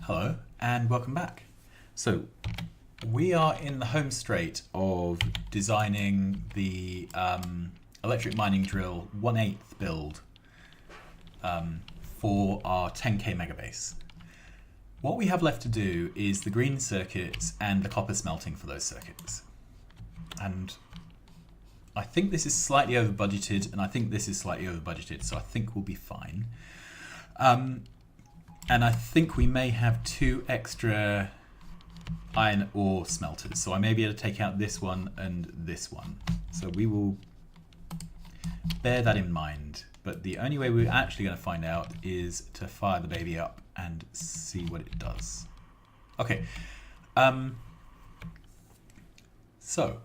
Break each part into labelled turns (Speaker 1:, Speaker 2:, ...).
Speaker 1: Hello and welcome back. So we are in the home straight of designing the electric mining drill 1/8 build for our 10k megabase. What we have left to do is the green circuits and the copper smelting for those circuits. And I think this is slightly over budgeted, and I think this is slightly over budgeted, so I think we'll be fine. And I think we may have 2 extra iron ore smelters, so I may be able to take out this one and this one. So we will bear that in mind, but the only way we're actually going to find out is to fire the baby up and see what it does. Okay, so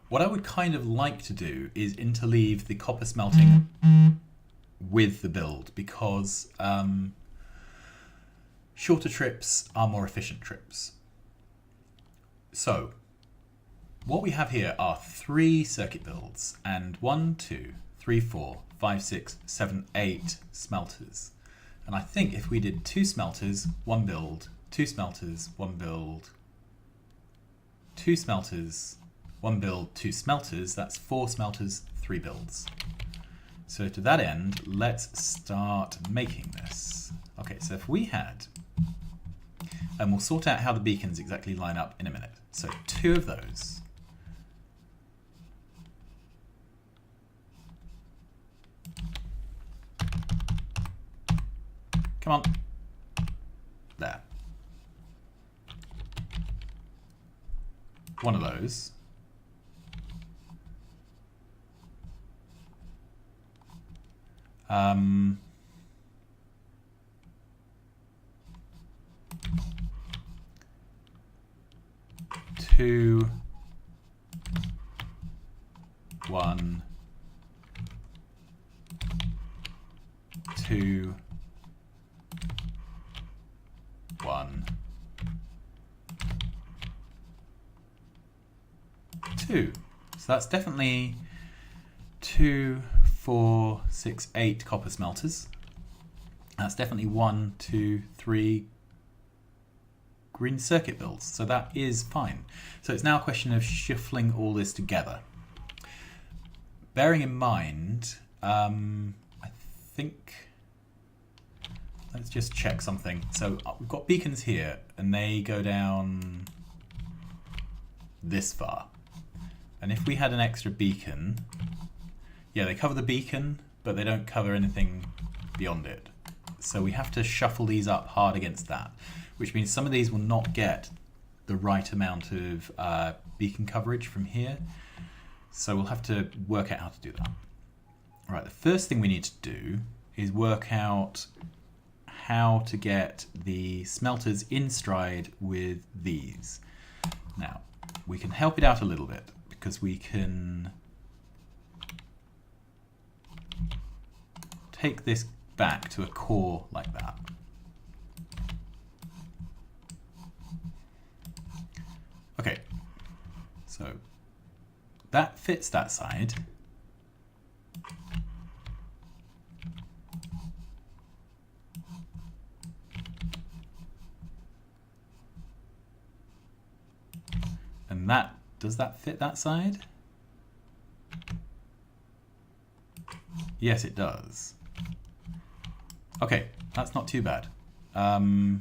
Speaker 1: what I would kind of like to do is interleave the copper smelting with the build, because shorter trips are more efficient trips. So what we have here are 3 circuit builds and 1, 2, 3, 4, 5, 6, 7, 8 smelters. And I think if we did 2 smelters, 1 build, 2 smelters, 1 build, 2 smelters, 1 build, 2 smelters, that's 4 smelters, 3 builds. So to that end, let's start making this. Okay, so if we had, and we'll sort out how the beacons exactly line up in a minute. So 2 of those. Come on. There. 1 of those. Two, 1, 2, 1, 2. So that's definitely 2, 4, 6, 8 copper smelters. That's definitely 1, 2, 3 green circuit builds. So that is fine. So it's now a question of shuffling all this together. Bearing in mind, I think, let's just check something. So we've got beacons here and they go down this far. And if we had an extra beacon, yeah, they cover the beacon, but they don't cover anything beyond it. So we have to shuffle these up hard against that, which means some of these will not get the right amount of beacon coverage from here. So we'll have to work out how to do that. All right, the first thing we need to do is work out how to get the smelters in stride with these. Now, we can help it out a little bit because we can take this back to a core like that. Okay, so that fits that side. And that, does that fit that side? Yes, it does. Okay, that's not too bad. So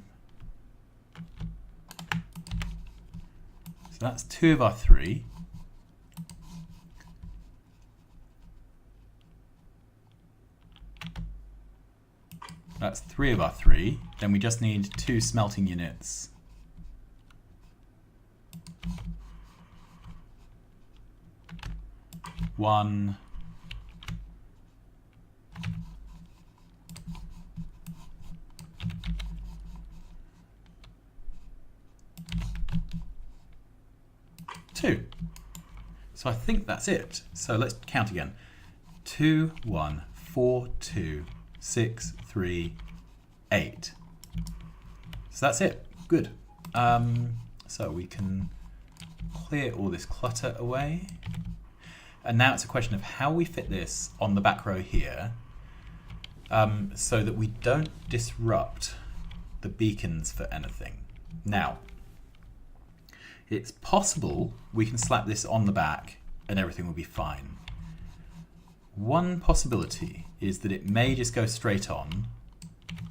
Speaker 1: that's 2 of our 3. That's 3 of our 3. Then we just need 2 smelting units. One. Two. So I think that's it. So let's count again. 2, 1, 4, 2, 6, 3, 8. So that's it. Good. So we can clear all this clutter away. And now it's a question of how we fit this on the back row here, so that we don't disrupt the beacons for anything. Now, it's possible we can slap this on the back and everything will be fine. One possibility is that it may just go straight on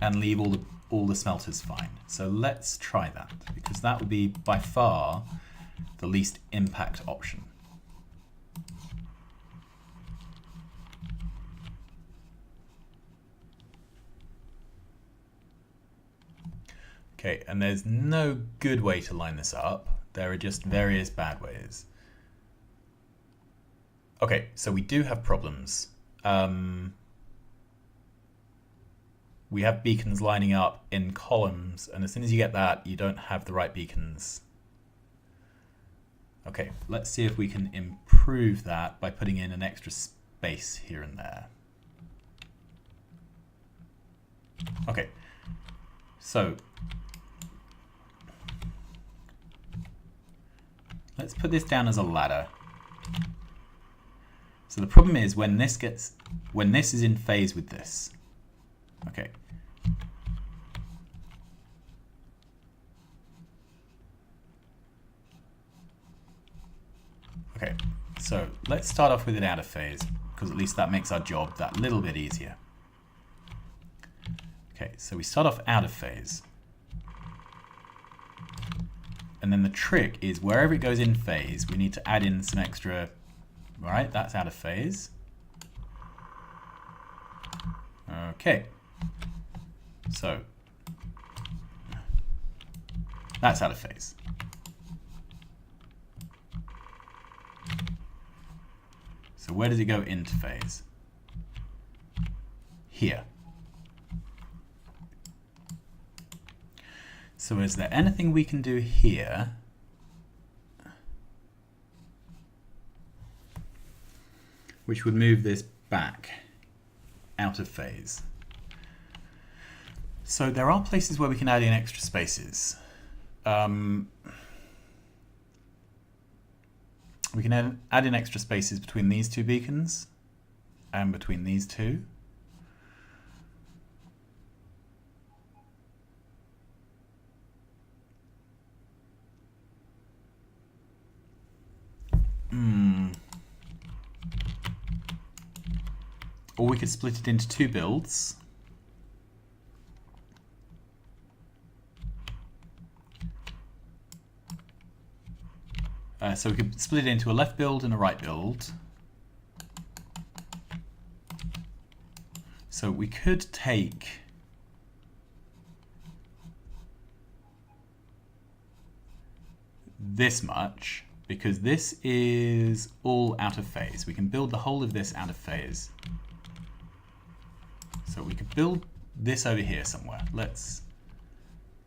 Speaker 1: and leave all the smelters fine. So let's try that, because that would be by far the least impact option. Okay, and there's no good way to line this up. There are just various bad ways. Okay, so we do have problems. We have beacons lining up in columns, and as soon as you get that, you don't have the right beacons. Okay, let's see if we can improve that by putting in an extra space here and there. Okay, so let's put this down as a ladder. So the problem is when this is in phase with this. Okay. Okay, so let's start off with it out of phase, because at least that makes our job that little bit easier. Okay, so we start off out of phase. And then the trick is wherever it goes in phase, we need to add in some extra. All right, that's out of phase. Okay. So that's out of phase. So where does it go into phase? Here. So is there anything we can do here which would move this back out of phase? So there are places where we can add in extra spaces. We can add in extra spaces between these two beacons and between these two. Or we could split it into two builds. So we could split it into a left build and a right build. So we could take this much, because this is all out of phase. We can build the whole of this out of phase. So we could build this over here somewhere. Right,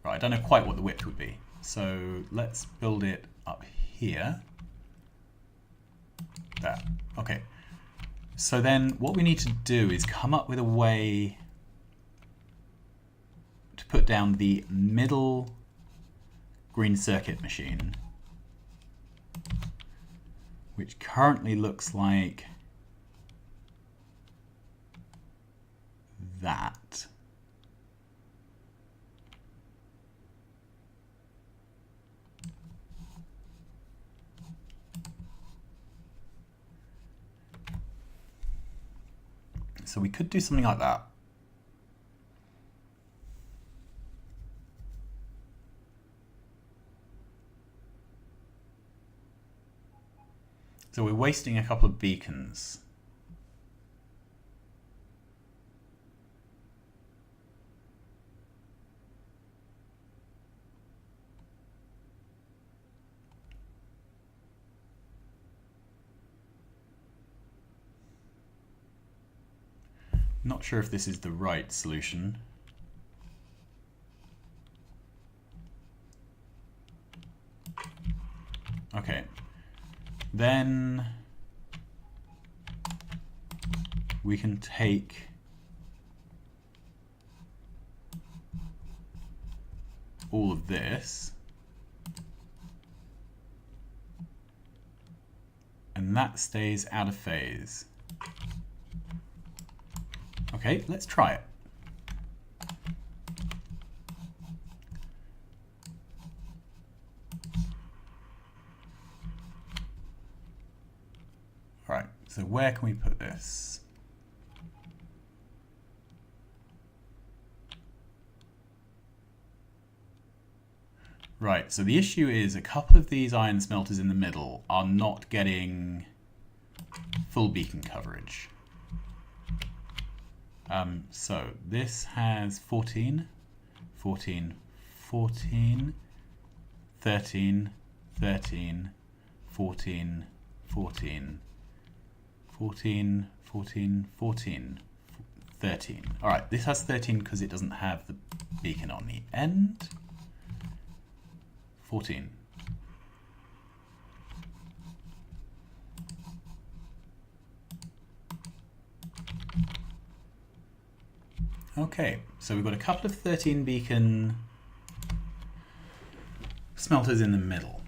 Speaker 1: I don't know quite what the width would be. So let's build it up here. There. Okay. So then what we need to do is come up with a way to put down the middle green circuit machine, which currently looks like that. So we could do something like that. So we're wasting a couple of beacons. Not sure if this is the right solution. Okay. Then we can take all of this, and that stays out of phase. Okay, let's try it. So where can we put this? Right, so the issue is a couple of these iron smelters in the middle are not getting full beacon coverage. So this has 14, 14, 14, 13, 13, 14, 14, 14, 14, 14, 13. All right, this has 13 because it doesn't have the beacon on the end. 14. Okay, so we've got a couple of 13 beacon smelters in the middle.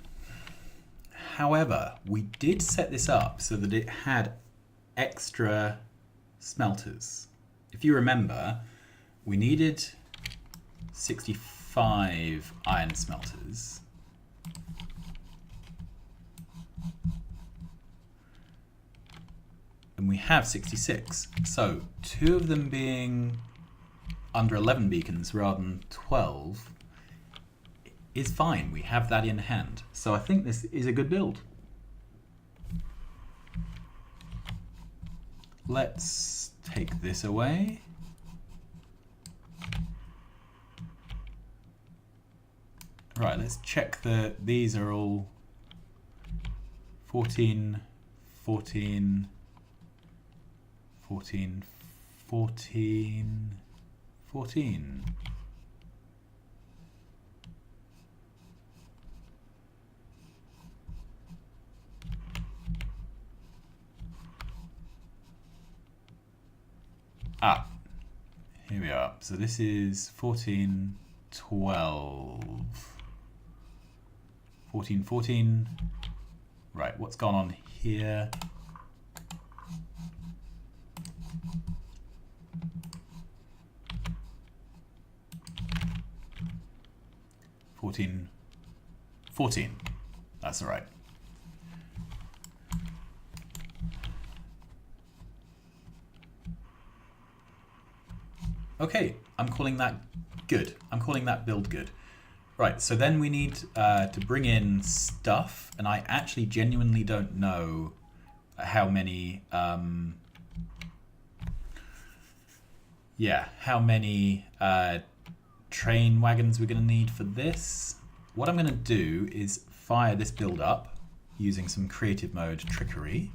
Speaker 1: However, we did set this up so that it had extra smelters. If you remember, we needed 65 iron smelters. And we have 66. So 2 of them being under 11 beacons rather than 12 is fine. We have that in hand. So I think this is a good build. Let's take this away. Right, let's check that these are all 14, 14, 14, 14, 14. Ah, here we are. So this is 14, 12. 14, 14. Right, what's gone on here? $14. That's all right. Okay, I'm calling that good. I'm calling that build good. Right, so then we need to bring in stuff, and I actually genuinely don't know how many train wagons we're going to need for this. What I'm going to do is fire this build up using some creative mode trickery.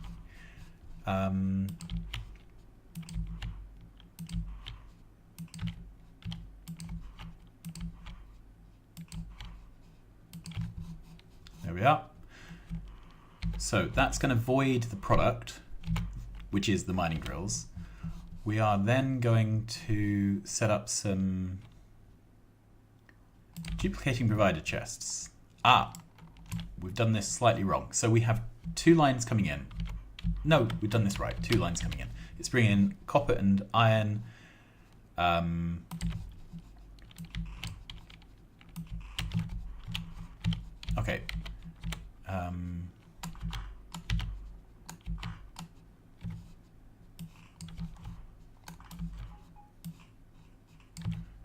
Speaker 1: There we are. So that's going to void the product, which is the mining drills. We are then going to set up some duplicating provider chests. Ah, we've done this slightly wrong. So we have 2 lines coming in. No, we've done this right. 2 lines coming in. It's bringing in copper and iron. Okay.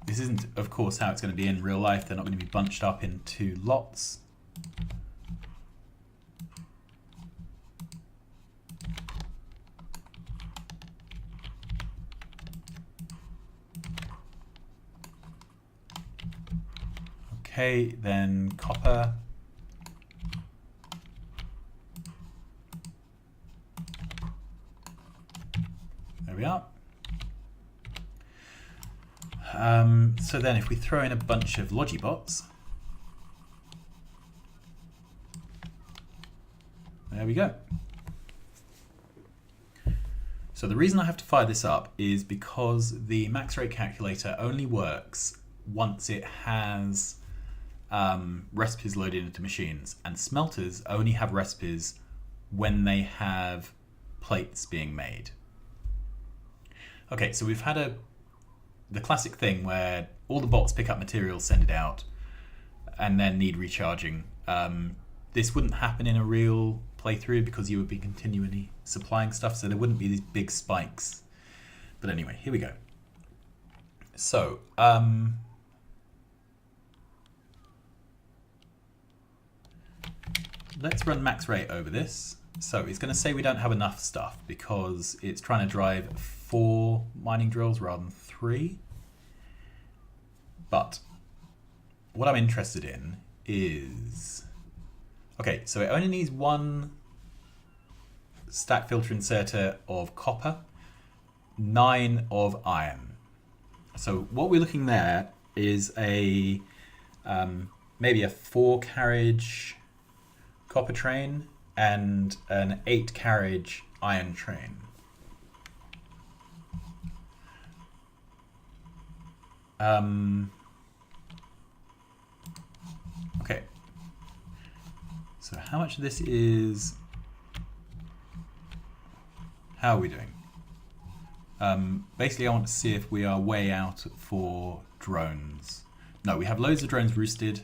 Speaker 1: This isn't, of course, how it's going to be in real life. They're not going to be bunched up into lots. Okay, then copper. There we are. So then if we throw in a bunch of Logibots, there we go. So the reason I have to fire this up is because the max rate calculator only works once it has recipes loaded into machines, and smelters only have recipes when they have plates being made. Okay, so we've had the classic thing where all the bots pick up material, send it out, and then need recharging. This wouldn't happen in a real playthrough because you would be continually supplying stuff, so there wouldn't be these big spikes. But anyway, here we go. So, let's run max rate over this. So it's going to say we don't have enough stuff because it's trying to drive 4 mining drills rather than 3. But what I'm interested in is... Okay, so it only needs 1 stack filter inserter of copper, 9 of iron. So what we're looking there is a maybe a 4 carriage copper train and an 8 carriage iron train. Okay. So how much of this is... How are we doing? Basically I want to see if we are way out for drones. No, we have loads of drones roosted.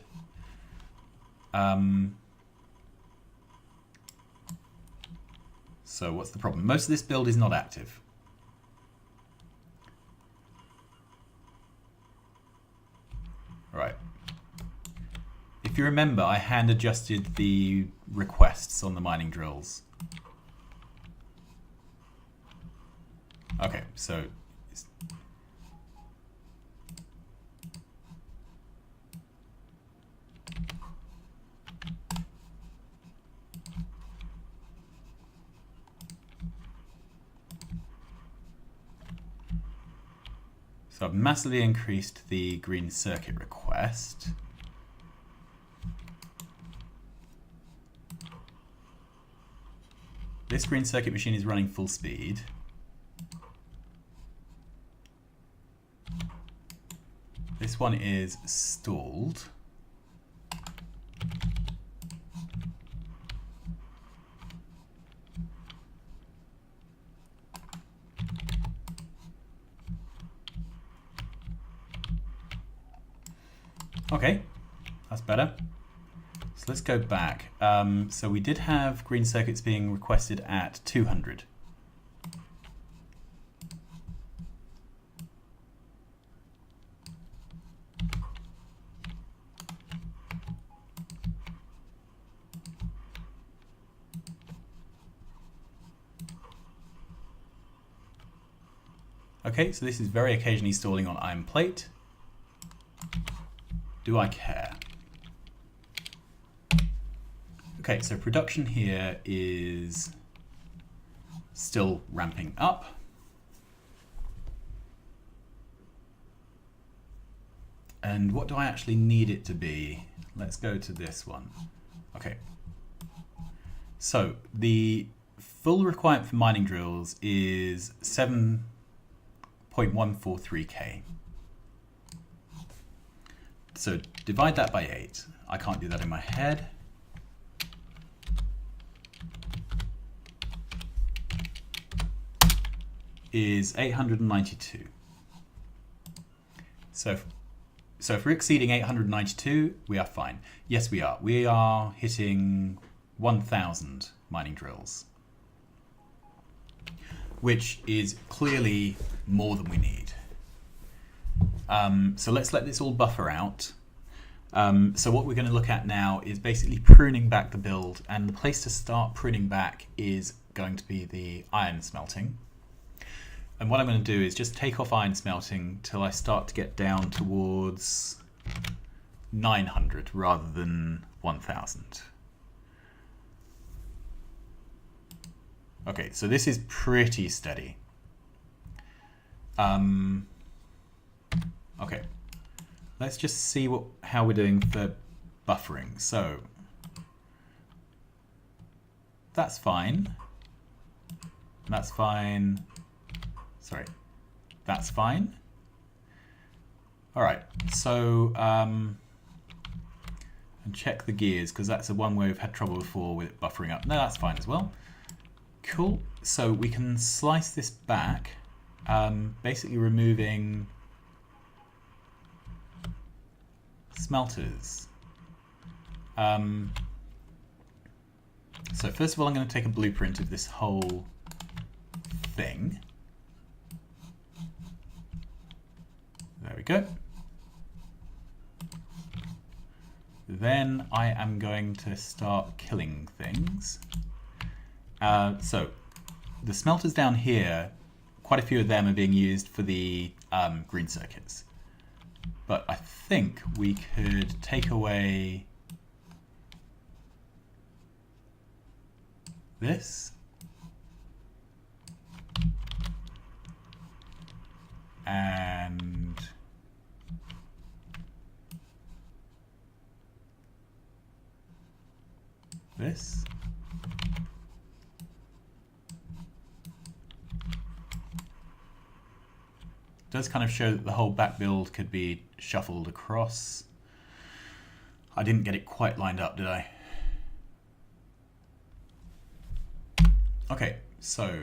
Speaker 1: So what's the problem? Most of this build is not active. Right. If you remember, I hand adjusted the requests on the mining drills. Okay, so I've massively increased the green circuit request. This green circuit machine is running full speed. This one is stalled. Okay, that's better. So let's go back. So we did have green circuits being requested at 200. Okay, so this is very occasionally stalling on iron plate. Do I care? Okay, so production here is still ramping up. And what do I actually need it to be? Let's go to this one. Okay. So the full requirement for mining drills is 7.143k. So divide that by 8. I can't do that in my head. Is 892. So if we're exceeding 892, we are fine. Yes, we are. We are hitting 1,000 mining drills, which is clearly more than we need. So let's let this all buffer out. So what we're going to look at now is basically pruning back the build, and the place to start pruning back is going to be the iron smelting. And what I'm going to do is just take off iron smelting till I start to get down towards 900 rather than 1000. Okay, so this is pretty steady. Okay, let's just see how we're doing for buffering. So that's fine. That's fine. Sorry, that's fine. All right, so and check the gears, because that's the one where we've had trouble before with it buffering up. No, that's fine as well. Cool. So we can slice this back, basically removing smelters. So first of all, I'm going to take a blueprint of this whole thing. There we go. Then I am going to start killing things. So the smelters down here, quite a few of them are being used for the green circuits. But I think we could take away this. And this. Does kind of show that the whole back build could be shuffled across. I didn't get it quite lined up, did I? Okay, so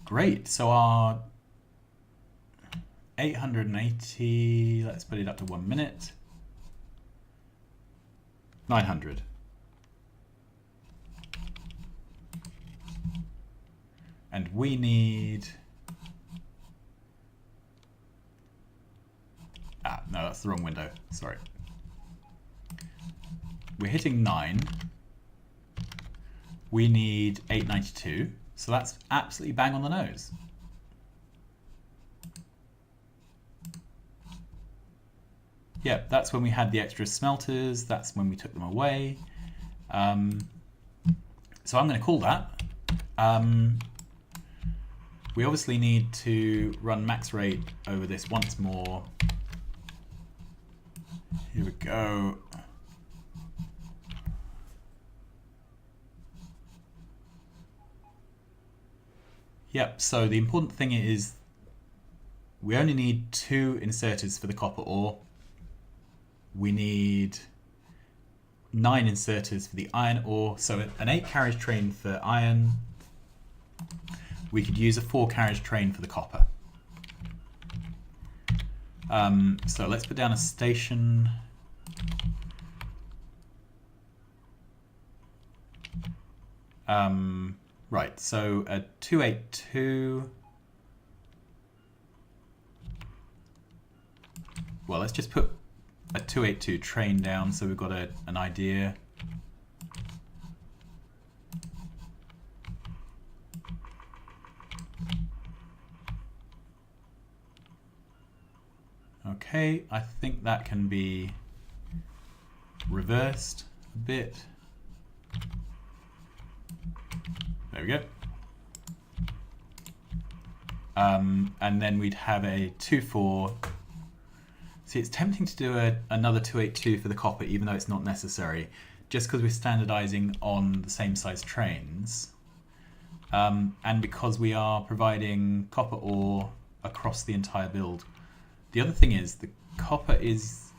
Speaker 1: great. So our 880, let's put it up to 1 minute. 900. And we need... no, that's the wrong window. Sorry. We're hitting 9. We need 892. So that's absolutely bang on the nose. Yep, that's when we had the extra smelters. That's when we took them away. So I'm going to call that. We obviously need to run max rate over this once more. Here we go. Yep, so the important thing is we only need 2 inserters for the copper ore. We need 9 inserters for the iron ore. So an 8 carriage train for iron. We could use a 4 carriage train for the copper. So let's put down a station. Right, so a 282. Well, let's just put a 282 train down so we've got an idea. Okay, I think that can be reversed a bit. There we go. And then we'd have a 2-4. See, it's tempting to do another 282 for the copper, even though it's not necessary, just because we're standardizing on the same size trains. And because we are providing copper ore across the entire build. The other thing is the copper is...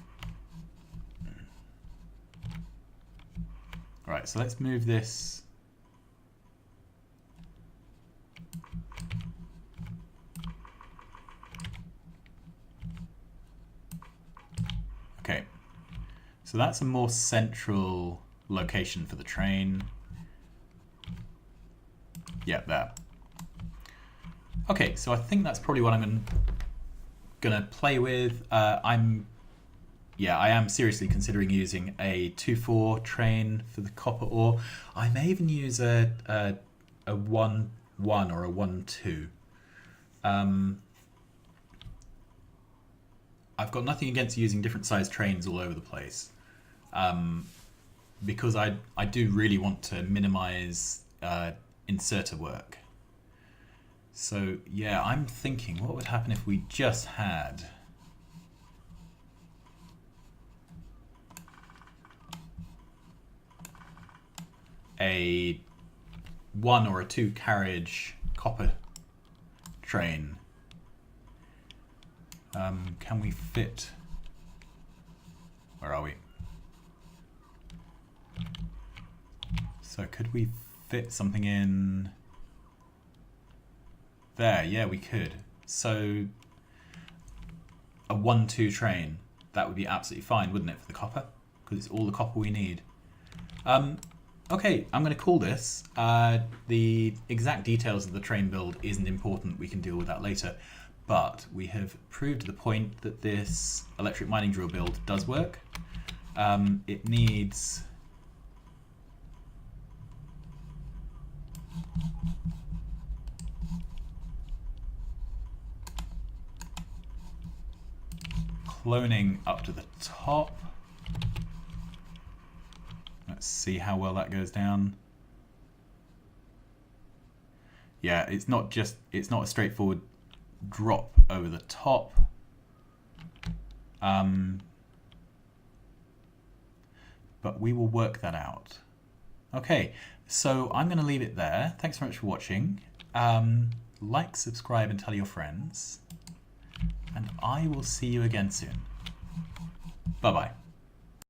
Speaker 1: Right, so let's move this. Okay, so that's a more central location for the train. Yeah, there. Okay, so I think that's probably what I'm gonna play with. I am seriously considering using a 2-4 train for the copper ore. I may even use a 1-1 or a 1-2. I've got nothing against using different sized trains all over the place, because I do really want to minimize inserter work. So yeah, I'm thinking what would happen if we just had a 1 or a 2 carriage copper train. Can we fit? Where are we? So could we fit something in there? Yeah, we could. So a 1-2 train. that would be absolutely fine, wouldn't it, for the copper? Because it's all the copper we need. Okay, I'm going to call this. The exact details of the train build isn't important. We can deal with that later. But we have proved the point that this electric mining drill build does work. It needs... cloning up to the top. Let's see how well that goes down. Yeah, it's not a straightforward drop over the top. But we will work that out. Okay, so I'm going to leave it there. Thanks very much for watching. Like, subscribe, and tell your friends. And I will see you again soon. Bye-bye.